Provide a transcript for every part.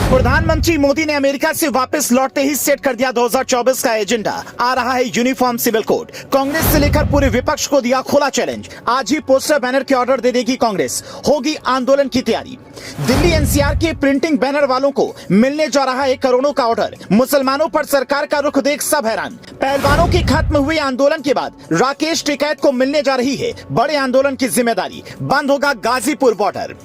प्रधानमंत्री मोदी ने अमेरिका से वापस लौटते ही सेट कर दिया 2024 का एजेंडा। आ रहा है यूनिफॉर्म सिविल कोड। कांग्रेस से लेकर पूरे विपक्ष को दिया खुला चैलेंज। आज ही पोस्टर बैनर के ऑर्डर दे देगी कांग्रेस। होगी आंदोलन की तैयारी। दिल्ली एनसीआर के प्रिंटिंग बैनर वालों को मिलने जा रहा है करोड़ों का ऑर्डर। मुसलमानों पर सरकार का रुख देख सब हैरान। पहलवानों के खत्म हुए आंदोलन के बाद राकेश टिकैत को मिलने जा रही है बड़े आंदोलन की जिम्मेदारी। बंद होगा गाजीपुर बॉर्डर।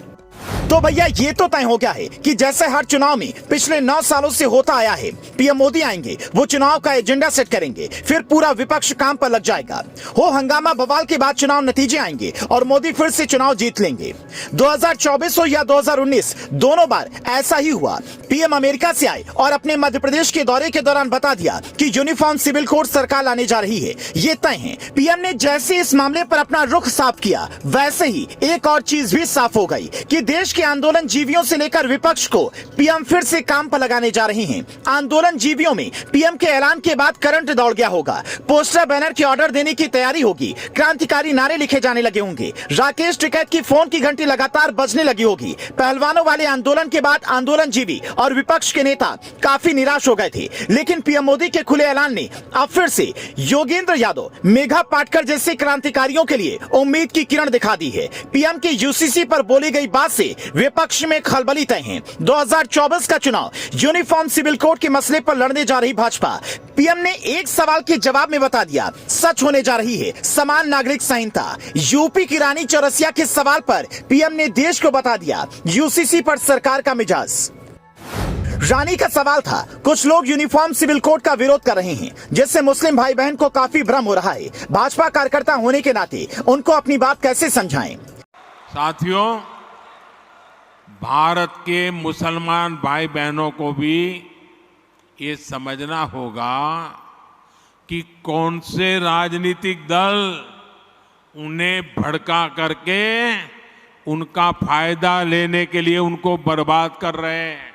तो भैया ये तो तय हो गया है कि जैसे हर चुनाव में पिछले 9 सालों से होता आया है, पीएम मोदी आएंगे, वो चुनाव का एजेंडा सेट करेंगे, फिर पूरा विपक्ष काम पर लग जाएगा। हो हंगामा बवाल के बाद चुनाव नतीजे आएंगे और मोदी फिर से चुनाव जीत लेंगे। 2024 हो या 2019, दोनों बार ऐसा ही हुआ। पीएम अमेरिका से आए और अपने मध्य प्रदेश के दौरे के दौरान बता दिया कि यूनिफॉर्म सिविल कोड सरकार लाने जा रही है। ये तय है। पीएम ने जैसे इस मामले पर अपना रुख साफ किया, वैसे ही एक और चीज भी साफ हो गई कि देश के आंदोलन जीवियों से लेकर विपक्ष को पीएम फिर से काम पर लगाने जा रहे हैं। आंदोलन जीवियों में पीएम के ऐलान के बाद करंट दौड़ गया होगा। पोस्टर बैनर के ऑर्डर देने की तैयारी होगी। क्रांतिकारी नारे लिखे जाने लगे होंगे। राकेश टिकैत की फोन की घंटी लगातार बजने लगी होगी। पहलवानों वाले आंदोलन के बाद आंदोलन जीवी और विपक्ष के नेता काफी निराश हो गए थे, लेकिन पीएम मोदी के खुले ऐलान ने अब फिर से योगेंद्र यादव, मेघा पाटकर जैसे क्रांतिकारियों के लिए उम्मीद की किरण दिखा दी है। पीएम की यूसीसी पर बोली गई बात से विपक्ष में खलबली तय है। 2024 का चुनाव यूनिफॉर्म सिविल कोड के मसले पर लड़ने जा रही भाजपा। पीएम ने एक सवाल के जवाब में बता दिया, सच होने जा रही है समान नागरिक संहिता। यूपी की रानी चौरसिया के सवाल पर पीएम ने देश को बता दिया यूसीसी पर सरकार का मिजाज। रानी का सवाल था, कुछ लोग यूनिफॉर्म सिविल कोड का विरोध कर रहे हैं, जिससे मुस्लिम भाई बहन को काफी भ्रम हो रहा है। भाजपा कार्यकर्ता होने के नाते उनको अपनी बात कैसे समझाएं? साथियों, भारत के मुसलमान भाई बहनों को भी ये समझना होगा कि कौन से राजनीतिक दल उन्हें भड़का करके उनका फायदा लेने के लिए उनको बर्बाद कर रहे हैं।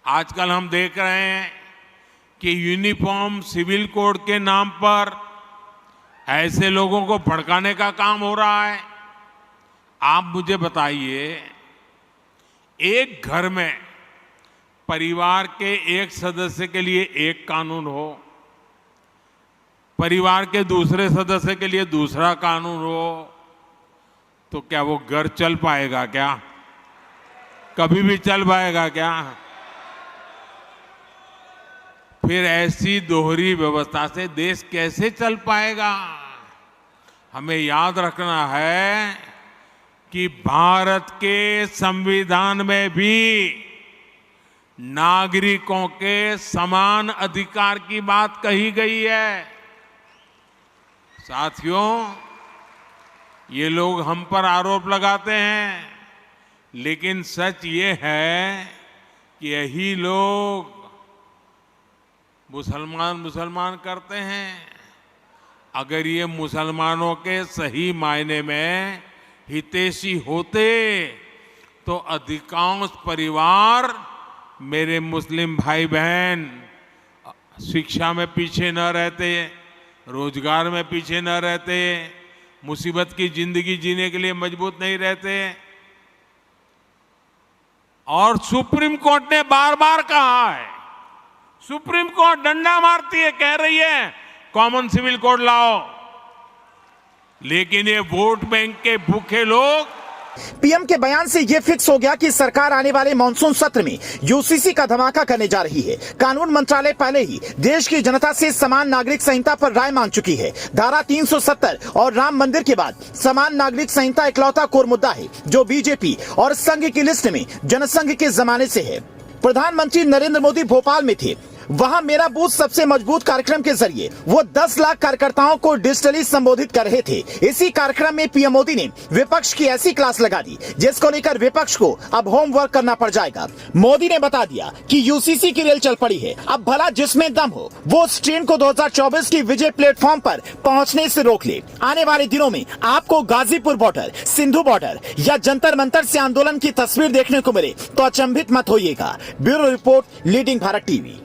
आजकल हम देख रहे हैं कि यूनिफॉर्म सिविल कोड के नाम पर ऐसे लोगों को भड़काने का काम हो रहा है। आप मुझे बताइए, एक घर में परिवार के एक सदस्य के लिए एक कानून हो, परिवार के दूसरे सदस्य के लिए दूसरा कानून हो, तो क्या वो घर चल पाएगा? क्या कभी भी चल पाएगा क्या? फिर ऐसी दोहरी व्यवस्था से देश कैसे चल पाएगा? हमें याद रखना है कि भारत के संविधान में भी नागरिकों के समान अधिकार की बात कही गई है। साथियों, ये लोग हम पर आरोप लगाते हैं, लेकिन सच ये है कि यही लोग मुसलमान करते हैं। अगर ये मुसलमानों के सही मायने में हितैषी होते तो अधिकांश परिवार, मेरे मुस्लिम भाई बहन, शिक्षा में पीछे न रहते, रोजगार में पीछे न रहते, मुसीबत की जिंदगी जीने के लिए मजबूत नहीं रहते। और सुप्रीम कोर्ट ने बार बार कहा है, सुप्रीम कोर्ट डंडा मारती है, कह रही है कॉमन सिविल कोड लाओ, लेकिन ये वोट बैंक के भूखे लोग। पीएम के बयान से ये फिक्स हो गया कि सरकार आने वाले मॉनसून सत्र में यूसीसी का धमाका करने जा रही है। कानून मंत्रालय पहले ही देश की जनता से समान नागरिक संहिता पर राय मांग चुकी है। धारा 370 और राम मंदिर के बाद समान नागरिक संहिता इकलौता कोर मुद्दा है जो बीजेपी और संघ की लिस्ट में जनसंघ के जमाने से है। प्रधानमंत्री नरेंद्र मोदी भोपाल में थे। वहां मेरा बूथ सबसे मजबूत कार्यक्रम के जरिए वो 10 लाख कार्यकर्ताओं को डिजिटली संबोधित कर रहे थे। इसी कार्यक्रम में पीएम मोदी ने विपक्ष की ऐसी क्लास लगा दी जिसको लेकर विपक्ष को अब होमवर्क करना पड़ जाएगा। मोदी ने बता दिया कि यूसीसी की रेल चल पड़ी है, अब भला जिसमें दम हो वो उस ट्रेन को 2024 की विजय प्लेटफॉर्म पर पहुंचने से रोक ले। आने वाले दिनों में आपको गाजीपुर बॉर्डर, सिंधु बॉर्डर या जंतर मंतर से आंदोलन की तस्वीर देखने को मिले तो अचंभित मत होइएगा। Bureau report, leading Bharat TV.